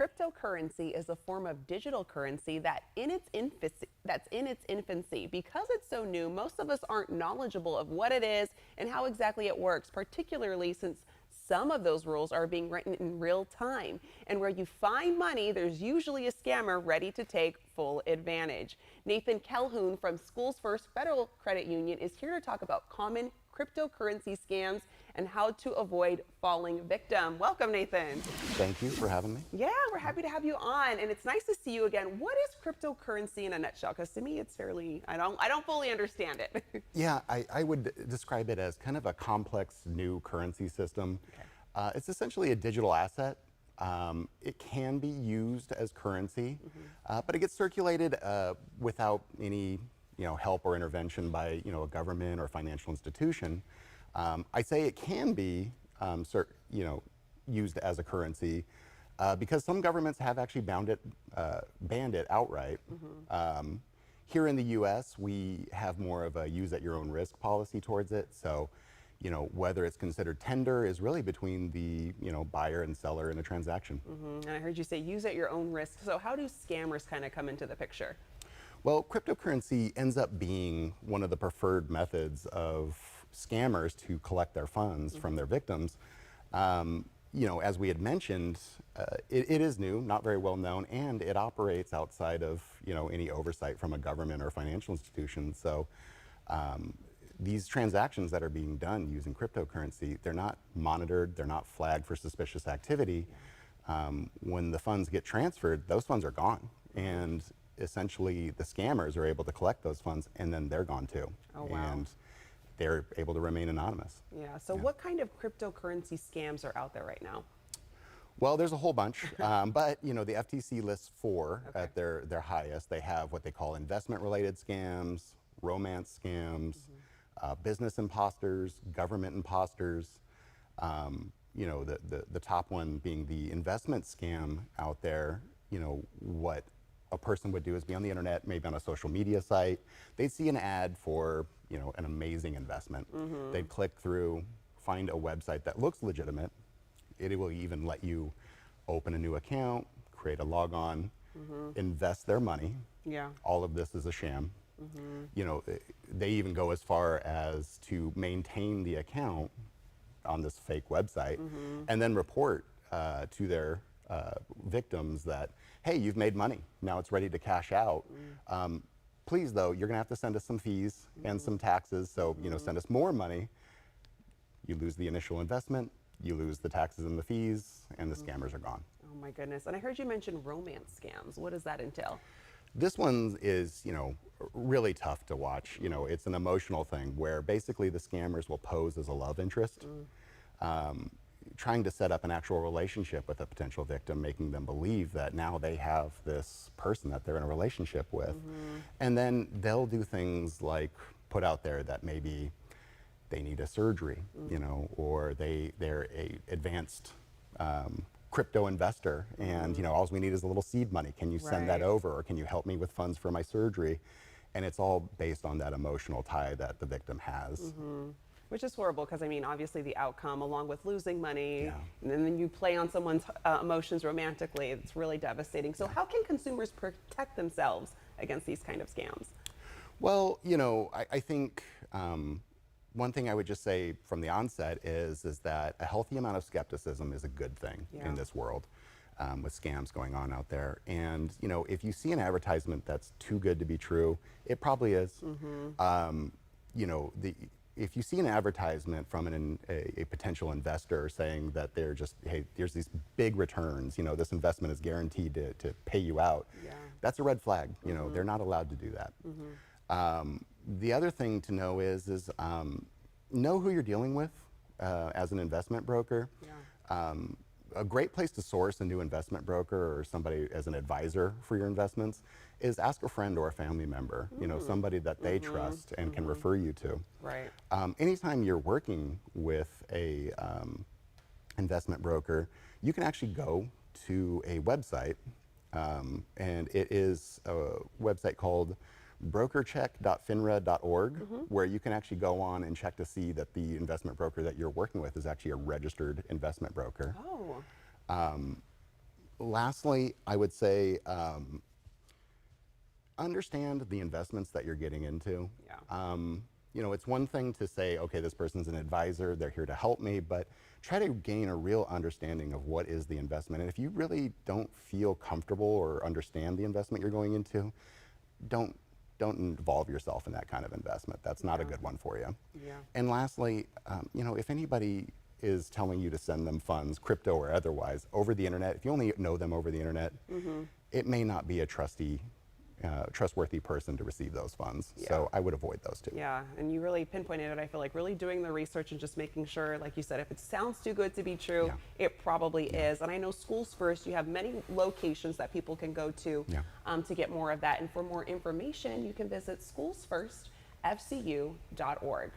cryptocurrency is a form of digital currency that's in its infancy. Because it's so new, most of us aren't knowledgeable of what it is and how exactly it works, particularly since some of those rules are being written in real time. And where you find money, there's usually a scammer ready to take full advantage. Nathan Calhoun from Schoolsfirst Federal Credit Union is here to talk about common cryptocurrency scams and how to avoid falling victim. Welcome, Nathan. Thank you for having me. Yeah, we're happy to have you on, and it's nice to see you again. What is cryptocurrency in a nutshell? Because to me, it's fairly, I don't fully understand it. Yeah, I would describe it as kind of a complex new currency system. Okay. It's essentially a digital asset. It can be used as currency, but it gets circulated without any help or intervention by a government or financial institution. I say it can be used as a currency because some governments have actually banned it outright. Here in the U.S., we have more of a use at your own risk policy towards it. So, whether it's considered tender is really between the buyer and seller in a transaction. And I heard you say use at your own risk. So how do scammers kind of come into the picture? Well, cryptocurrency ends up being one of the preferred methods of scammers to collect their funds from their victims. As we had mentioned, it is new, not very well known, and it operates outside of any oversight from a government or financial institution. So these transactions that are being done using cryptocurrency, they're not monitored, they're not flagged for suspicious activity. When the funds get transferred, those funds are gone, and essentially the scammers are able to collect those funds, and then they're gone too. Oh, wow. And they're able to remain anonymous. Yeah, so what kind of cryptocurrency scams are out there right now? Well, there's a whole bunch, but the FTC lists four at their highest. They have what they call investment-related scams, romance scams, business imposters, government imposters. The top one being the investment scam out there. What a person would do is be on the internet, maybe on a social media site. They'd see an ad for an amazing investment. They'd click through, find a website that looks legitimate. It will even let you open a new account, create a logon, invest their money. Yeah. All of this is a sham. They even go as far as to maintain the account on this fake website and then report to their victims that, hey, you've made money. Now it's ready to cash out. Please, though, you're going to have to send us some fees and some taxes. So, send us more money. You lose the initial investment, you lose the taxes and the fees, and the scammers are gone. Oh, my goodness. And I heard you mention romance scams. What does that entail? This one is, really tough to watch. It's an emotional thing where basically the scammers will pose as a love interest, trying to set up an actual relationship with a potential victim, making them believe that now they have this person that they're in a relationship with. And then they'll do things like put out there that maybe they need a surgery, or they're a advanced crypto investor, and all we need is a little seed money. Can you send that over, or can you help me with funds for my surgery? And it's all based on that emotional tie that the victim has. Which is horrible because, obviously the outcome, along with losing money, and then you play on someone's emotions romantically, it's really devastating. So how can consumers protect themselves against these kind of scams? Well, I think one thing I would just say from the onset is that a healthy amount of skepticism is a good thing in this world with scams going on out there. And, if you see an advertisement that's too good to be true, it probably is. If you see an advertisement from a potential investor saying that they're just, hey, there's these big returns, this investment is guaranteed to pay you out, that's a red flag. They're not allowed to do that. The other thing to know is know who you're dealing with as an investment broker. A great place to source a new investment broker or somebody as an advisor for your investments is ask a friend or a family member, somebody that they trust and can refer you to. Right. Anytime you're working with a investment broker, you can actually go to a website, and it is a website called brokercheck.finra.org, where you can actually go on and check to see that the investment broker that you're working with is actually a registered investment broker. Oh. Lastly, I would say understand the investments that you're getting into. Yeah. You know, it's one thing to say, okay, this person's an advisor, they're here to help me, but try to gain a real understanding of what is the investment. And if you really don't feel comfortable or understand the investment you're going into, don't involve yourself in that kind of investment. That's not a good one for you. Yeah. And lastly, you know, if anybody is telling you to send them funds, crypto or otherwise, over the internet, if you only know them over the internet, it may not be a trustworthy person to receive those funds. Yeah. So I would avoid those two. Yeah, and you really pinpointed it. I feel like really doing the research and just making sure, like you said, if it sounds too good to be true, Yeah. it probably is. And I know Schools First, you have many locations that people can go to to get more of that. And for more information, you can visit schoolsfirstfcu.org.